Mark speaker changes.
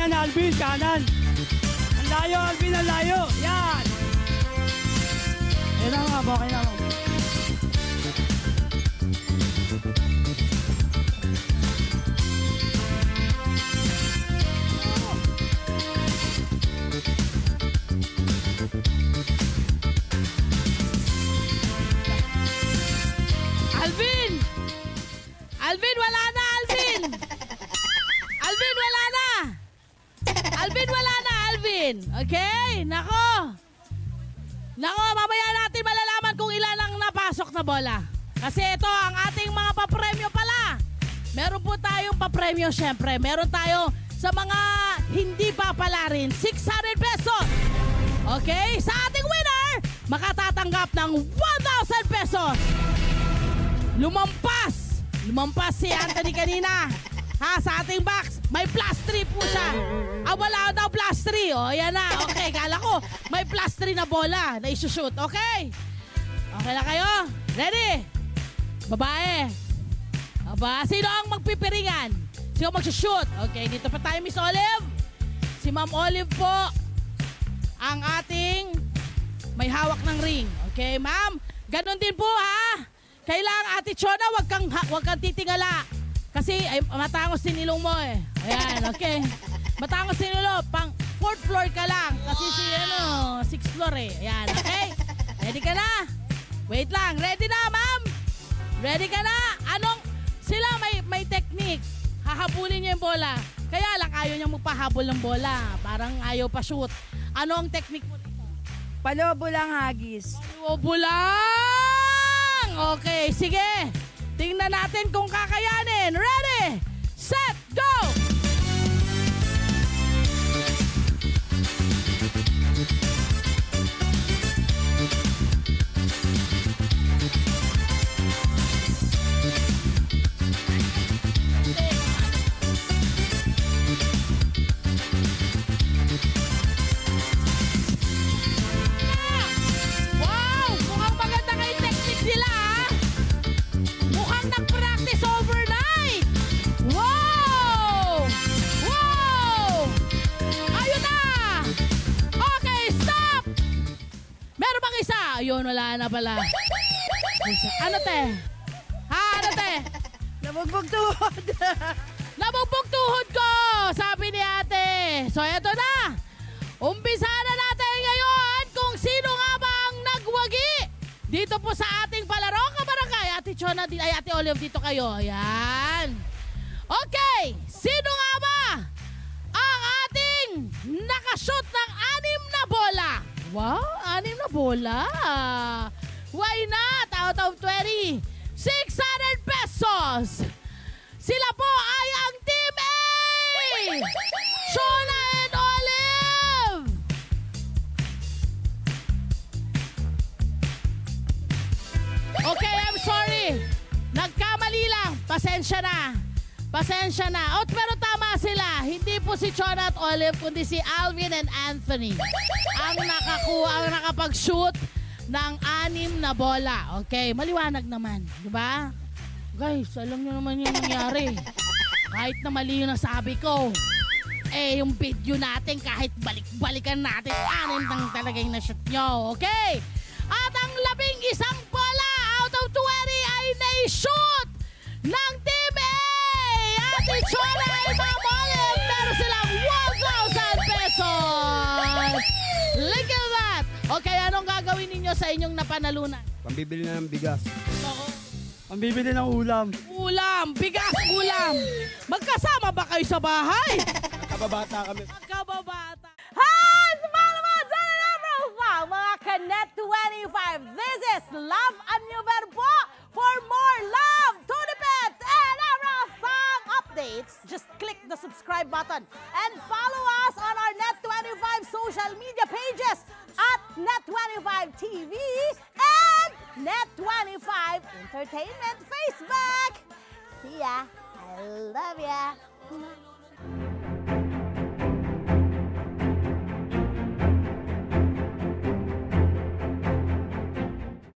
Speaker 1: Kanan, Alvin, kanan. Ang layo, Alvin, ang layo. Yan. Ayan na nga, okay na.
Speaker 2: Alvin! Alvin, wala na, Alvin! Alvin, wala na! Alvin, wala na, Alvin! Okay? Nako! Nako, mamaya natin malalaman kung ilan ang napasok na bola. Kasi ito ang ating mga papremyo pala. Meron po tayong papremyo syempre. Meron tayo sa mga hindi papalarin, 600 pesos. Okay? Sa ating winner, makatatanggap ng 1,000 pesos. Lumampas! Lumampas si Anthony kanina. Ha, sa ating box, may plus 3 po siya. Wala daw plus 3. O, yan na. Okay, kala ko, may plus 3 na bola na isushoot. Okay? Okay na kayo? Ready? Babae. Aba, sino ang magpipiringan? Sino magsushoot? Okay, dito pa tayo, Miss Olive. Si Ma'am Olive po, ang ating may hawak ng ring. Okay, ma'am? Ganon din po, ha? Kailangan, Ate Chona, wag kang titingala. Kasi ay, matangos din ilong mo eh. Ayan, okay. Matangos din ilong. Pang 4th floor ka lang. Kasi si 6th floor eh. Ayan, okay. Ready ka na? Wait lang. Ready na, ma'am? Ready ka na? Anong, sila may technique. Hahabulin niya yung bola. Kaya lang ayaw niya magpahabol ng bola. Parang ayaw pa shoot. Ano ang technique mo dito?
Speaker 3: Palobo lang, hagis.
Speaker 2: Palobo lang! Okay, sige. Tingnan natin kung kakayanin. Ready, set, go! Wow! Mukhang maganda kayo technique nila, ha? Mukhang nag-practice overnight! Wow! Wow! Ayun na! Okay, stop! Meron bang isa? Ayun, wala na pala. Isa. Ano, te? Ha, ano, te?
Speaker 3: Nabugbog tuhod.
Speaker 2: Nabugbog tuhod ko! Sabi ni ate. So, eto na. Umpisa na natin ngayon kung sino nga ba ang nagwagi. Dito po sa ating palaro, kabarangay. Ate Chona, ay Ate Olive, dito kayo. Ayan. Okay. Sino nga ba ang ating nakashoot ng 6 na bola? Wow, 6 na bola. Why not? Out of 20, 600 pesos. Sila po ay ang Team A! Chona and Olive! Okay, I'm sorry. Nagkamali lang. Pasensya na. Pasensya na. Pero tama sila. Hindi po si Chona at Olive, kundi si Alvin and Anthony ang nakapag-shoot ng 6 na bola. Okay, maliwanag naman. Diba? Guys, alam nyo naman yung nangyari. Kahit na mali yung nasabi ko, yung video natin, kahit balik-balikan natin, 6 lang talaga yung na-shoot nyo. Okay? At ang 11 bola out of 20 ay na-shoot ng Team A! Ate Chona ay Ma'am Olive, pero silang 1,000 pesos! Look at that! Okay, anong gagawin ninyo sa inyong napanalunan?
Speaker 1: Pambibili na ng bigas. Pambibili ng ulam.
Speaker 2: Ulam! Bigas ulam! Magkasama ba kayo sa bahay?
Speaker 1: Kababata kami.
Speaker 2: Magkababata.
Speaker 4: Hi! Smile mo! Sana na profile! Mga Kanet 25! This is Love Anyo Verbo for more love to the pet and everything updates. Just click the subscribe button and follow us on our Net25 social media pages at Net25 TV and Net25 Entertainment Facebook. See ya! I love ya!